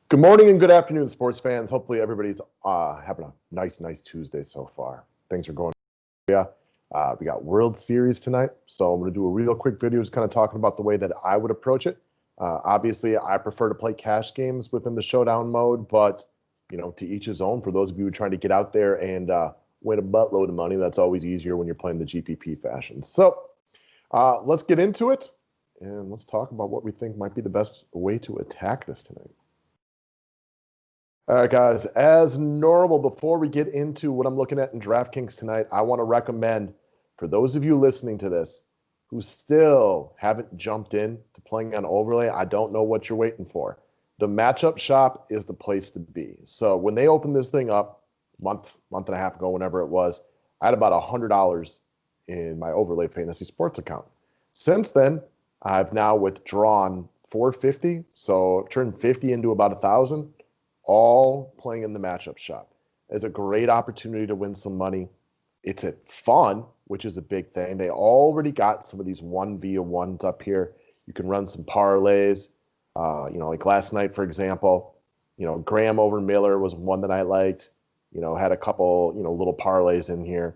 Good morning and good afternoon, sports fans. Hopefully everybody's having a nice Tuesday so far. Things are going yeah. We got World Series tonight, so I'm going to do a real quick video just kind of talking about the way that I would approach it. Obviously, I prefer to play cash games within the Showdown mode, but, to each his own. For those of you who are trying to get out there and win a buttload of money, that's always easier when you're playing the GPP fashion. So let's get into it, and let's talk about what we think might be the best way to attack this tonight. All right, guys, as normal, before we get into what I'm looking at in DraftKings tonight, I want to recommend for those of you listening to this who still haven't jumped in to playing on overlay, I don't know what you're waiting for. The matchup shop is the place to be. So when they opened this thing up month and a half ago, whenever it was, I had about $100 in my overlay fantasy sports account. Since then, I've now withdrawn $450, so I've turned 50 into about 1,000. All playing in the matchup shop. It's a great opportunity to win some money. It's fun, which is a big thing. They already got some of these 1v1s up here. You can run some parlays. Like last night, for example, Graham over Miller was one that I liked. Had a couple, little parlays in here.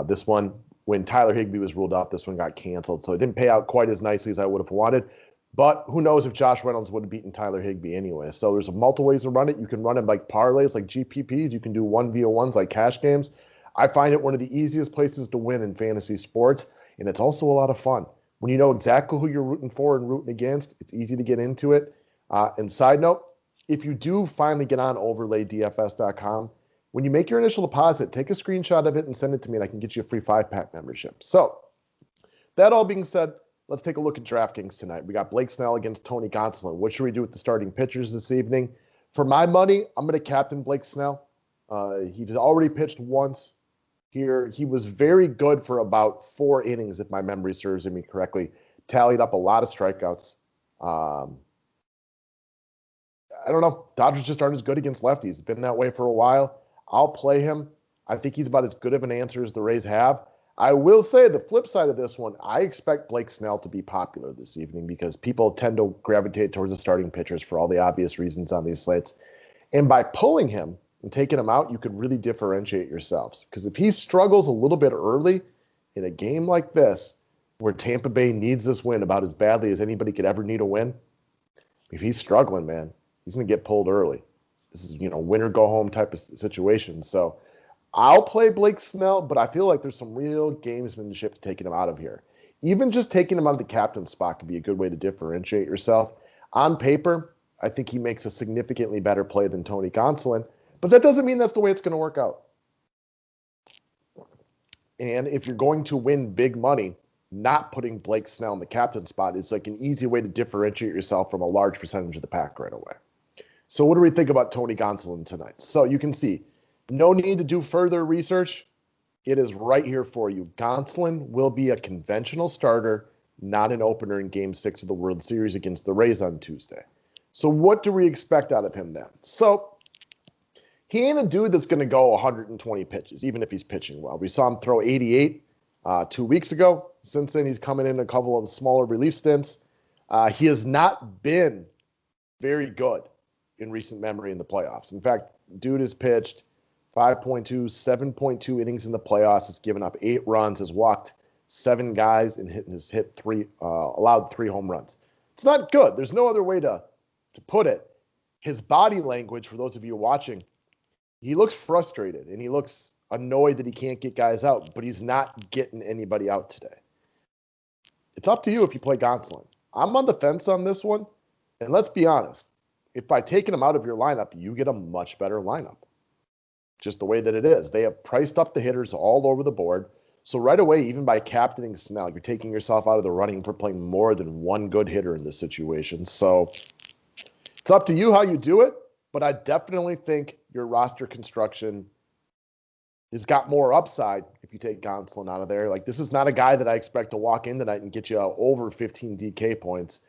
This one, when Tyler Higbee was ruled out, this one got canceled. So it didn't pay out quite as nicely as I would have wanted. But who knows if Josh Reynolds would have beaten Tyler Higbee anyway. So there's multiple ways to run it. You can run it like parlays, like GPPs. You can do 1v1s like cash games. I find it one of the easiest places to win in fantasy sports, and it's also a lot of fun. When you know exactly who you're rooting for and rooting against, it's easy to get into it. And side note, if you do finally get on overlaydfs.com, when you make your initial deposit, take a screenshot of it and send it to me, and I can get you a free 5-pack membership. So that all being said, let's take a look at DraftKings tonight. We got Blake Snell against Tony Gonzalon. What should we do with the starting pitchers this evening? For my money, I'm going to captain Blake Snell. He's already pitched once here. He was very good for about 4 innings, if my memory serves me correctly. Tallied up a lot of strikeouts. I don't know. Dodgers just aren't as good against lefties. It's been that way for a while. I'll play him. I think he's about as good of an answer as the Rays have. I will say the flip side of this one, I expect Blake Snell to be popular this evening because people tend to gravitate towards the starting pitchers for all the obvious reasons on these slates. And by pulling him and taking him out, you could really differentiate yourselves. Because if he struggles a little bit early in a game like this, where Tampa Bay needs this win about as badly as anybody could ever need a win, if he's struggling, man, he's going to get pulled early. This is, win or go home type of situation. So I'll play Blake Snell, but I feel like there's some real gamesmanship to taking him out of here. Even just taking him out of the captain spot could be a good way to differentiate yourself. On paper, I think he makes a significantly better play than Tony Gonzalon, but that doesn't mean that's the way it's going to work out. And if you're going to win big money, not putting Blake Snell in the captain spot is like an easy way to differentiate yourself from a large percentage of the pack right away. So what do we think about Tony Gonzalon tonight? So you can see, no need to do further research. It is right here for you. Gonzalon will be a conventional starter, not an opener in Game 6 of the World Series against the Rays on Tuesday. So what do we expect out of him then? So he ain't a dude that's going to go 120 pitches, even if he's pitching well. We saw him throw 88 2 weeks ago. Since then, he's coming in a couple of smaller relief stints. He has not been very good in recent memory in the playoffs. In fact, dude has pitched 5.2, 7.2 innings in the playoffs. Has given up 8 runs, has walked 7 guys, and allowed 3 home runs. It's not good. There's no other way to put it. His body language, for those of you watching, he looks frustrated and he looks annoyed that he can't get guys out, but he's not getting anybody out today. It's up to you if you play Gonzalon. I'm on the fence on this one, and let's be honest. If by taking him out of your lineup, you get a much better lineup. Just the way that it is. They have priced up the hitters all over the board. So right away, even by captaining Snell, you're taking yourself out of the running for playing more than one good hitter in this situation. So it's up to you how you do it, but I definitely think your roster construction has got more upside if you take Gonzalon out of there. Like, this is not a guy that I expect to walk in tonight and get you over 15 DK points.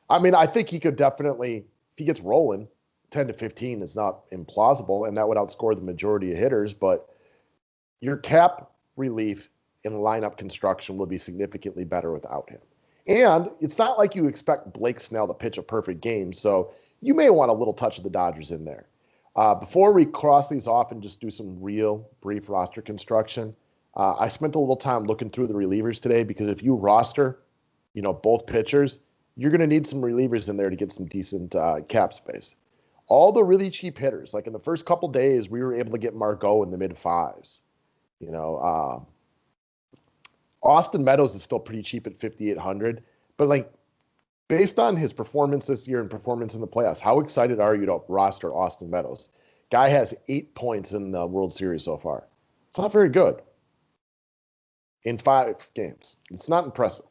I mean, I think he could definitely, if he gets rolling, 10 to 15 is not implausible, and that would outscore the majority of hitters, but your cap relief and lineup construction will be significantly better without him. And it's not like you expect Blake Snell to pitch a perfect game, so you may want a little touch of the Dodgers in there. Before we cross these off and just do some real brief roster construction, I spent a little time looking through the relievers today because if you roster, both pitchers, you're going to need some relievers in there to get some decent cap space. All the really cheap hitters, like in the first couple days, we were able to get Margot in the mid fives. Austin Meadows is still pretty cheap at 5,800, but like based on his performance this year and performance in the playoffs, how excited are you to roster Austin Meadows? Guy has 8 points in the World Series so far. It's not very good in 5 games. It's not impressive.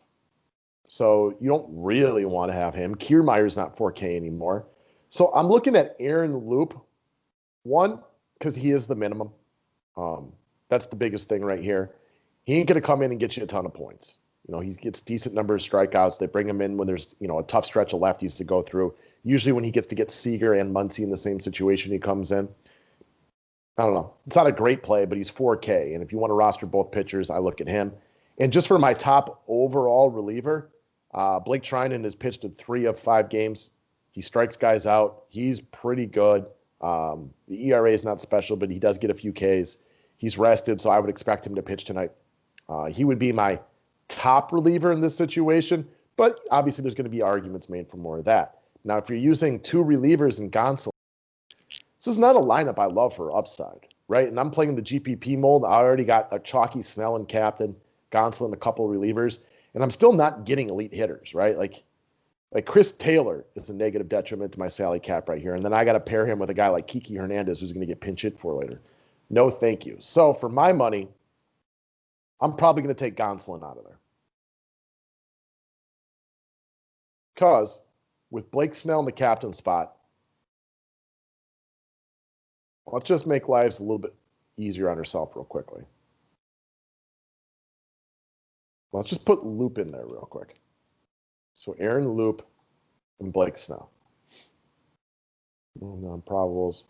So you don't really want to have him. Kiermaier's not 4K anymore. So I'm looking at Aaron Loop. One, because he is the minimum. That's the biggest thing right here. He ain't going to come in and get you a ton of points. He gets decent number of strikeouts. They bring him in when there's, a tough stretch of lefties to go through. Usually when he gets to get Seager and Muncy in the same situation, he comes in. I don't know. It's not a great play, but he's 4K. And if you want to roster both pitchers, I look at him. And just for my top overall reliever, Blake Treinen has pitched in 3 of 5 games. He strikes guys out. He's pretty good. The ERA is not special, but he does get a few Ks. He's rested, so I would expect him to pitch tonight. He would be my top reliever in this situation, but obviously there's going to be arguments made for more of that. Now, if you're using 2 relievers in Gonzalon, this is not a lineup I love for upside, right? And I'm playing the GPP mold. I already got a chalky Snell and captain, Gonzalon, a couple relievers, and I'm still not getting elite hitters, right? Like Chris Taylor is a negative detriment to my salary cap right here, and then I got to pair him with a guy like Kiki Hernandez who's going to get pinch hit for later. No, thank you. So for my money, I'm probably going to take Gonzalon out of there. Because with Blake Snell in the captain spot, let's just make lives a little bit easier on herself real quickly. Let's just put Loop in there real quick. So Aaron Loop and Blake Snell. Non-probables.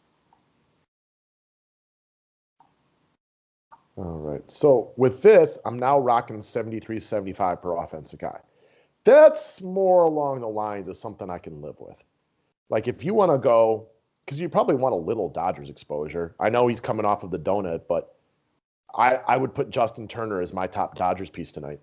All right. So with this, I'm now rocking 73.75 per offensive guy. That's more along the lines of something I can live with. Like if you want to go, because you probably want a little Dodgers exposure. I know he's coming off of the donut, but I would put Justin Turner as my top Dodgers piece tonight.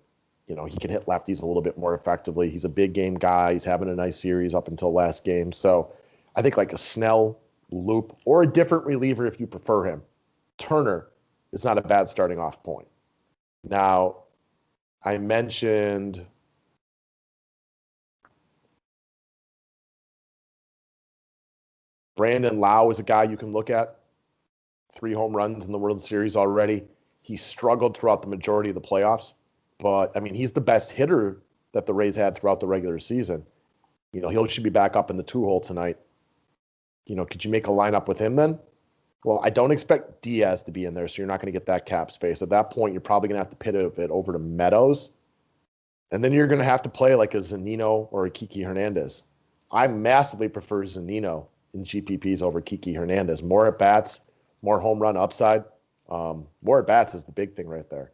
He can hit lefties a little bit more effectively. He's a big game guy. He's having a nice series up until last game. So I think like a Snell, Loop, or a different reliever if you prefer him. Turner is not a bad starting off point. Now, I mentioned Brandon Lau is a guy you can look at. 3 home runs in the World Series already. He struggled throughout the majority of the playoffs. But, I mean, he's the best hitter that the Rays had throughout the regular season. He should be back up in the 2-hole tonight. Could you make a lineup with him then? Well, I don't expect Diaz to be in there, so you're not going to get that cap space. At that point, you're probably going to have to pivot it over to Meadows. And then you're going to have to play like a Zunino or a Kiki Hernandez. I massively prefer Zunino in GPPs over Kiki Hernandez. More at-bats, more home run upside. More at-bats is the big thing right there.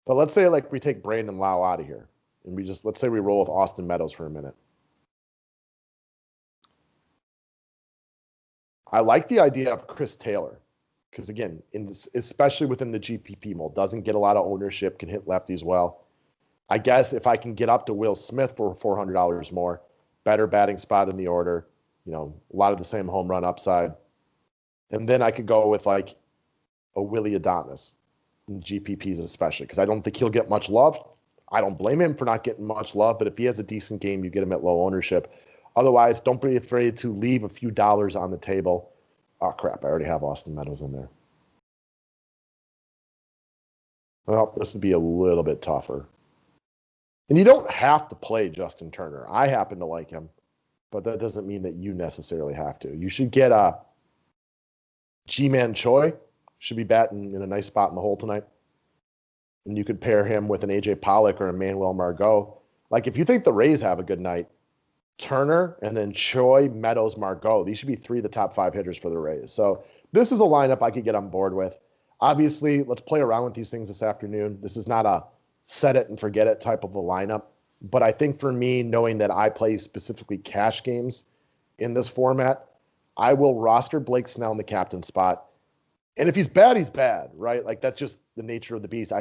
But let's say like we take Brandon Lau out of here, and let's say we roll with Austin Meadows for a minute. I like the idea of Chris Taylor because, again, especially within the GPP mold, doesn't get a lot of ownership, can hit lefties well. I guess if I can get up to Will Smith for $400 more, better batting spot in the order, a lot of the same home run upside. And then I could go with like a Willy Adames in GPPs especially because I don't think he'll get much love. I don't blame him for not getting much love, but if he has a decent game, you get him at low ownership. Otherwise, don't be afraid to leave a few dollars on the table. Oh, crap. I already have Austin Meadows in there. Well, this would be a little bit tougher. And you don't have to play Justin Turner. I happen to like him, but that doesn't mean that you necessarily have to. You should get G-Man Choi. Should be batting in a nice spot in the hole tonight. And you could pair him with an A.J. Pollock or a Manuel Margot. Like, if you think the Rays have a good night, Turner and then Choi, Meadows, Margot. These should be 3 of the top 5 hitters for the Rays. So this is a lineup I could get on board with. Obviously, let's play around with these things this afternoon. This is not a set it and forget it type of a lineup. But I think for me, knowing that I play specifically cash games, in this format, I will roster Blake Snell in the captain spot. And if he's bad, he's bad, right? Like that's just the nature of the beast.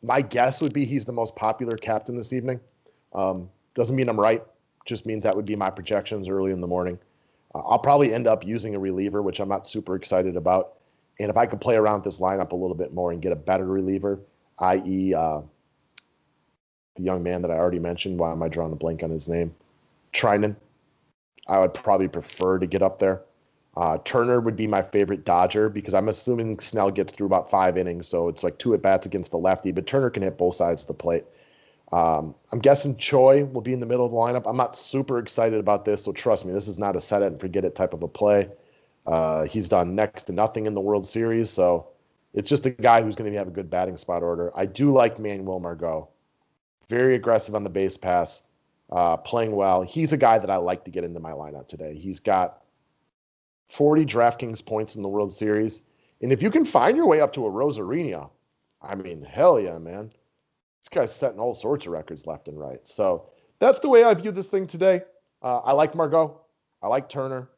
My guess would be he's the most popular captain this evening. Doesn't mean I'm right. Just means that would be my projections early in the morning. I'll probably end up using a reliever, which I'm not super excited about. And if I could play around with this lineup a little bit more and get a better reliever, i.e., the young man that I already mentioned, why am I drawing a blank on his name? Trinan. I would probably prefer to get up there. Turner would be my favorite Dodger because I'm assuming Snell gets through about 5 innings, so it's like 2 at-bats against the lefty, but Turner can hit both sides of the plate. I'm guessing Choi will be in the middle of the lineup. I'm not super excited about this, so trust me, this is not a set it and forget it type of a play. He's done next to nothing in the World Series, so it's just a guy who's going to have a good batting spot order. I do like Manuel Margot. Very aggressive on the base pass, playing well. He's a guy that I like to get into my lineup today. He's got 40 DraftKings points in the World Series. And if you can find your way up to a Rosarina, I mean, hell yeah, man. This guy's setting all sorts of records left and right. So that's the way I view this thing today. I like Margot. I like Turner.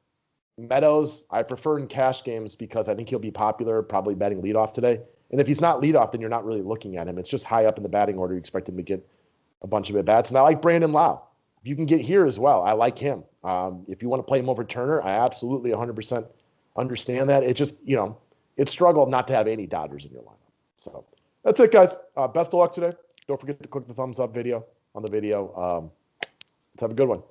Meadows, I prefer in cash games because I think he'll be popular, probably batting leadoff today. And if he's not leadoff, then you're not really looking at him. It's just high up in the batting order. You expect him to get a bunch of at-bats. And I like Brandon Lau. If you can get here as well, I like him. If you want to play him over Turner, I absolutely 100% understand that. It just, it's struggled not to have any Dodgers in your lineup. So that's it, guys. Best of luck today. Don't forget to click the thumbs up video on the video. Let's have a good one.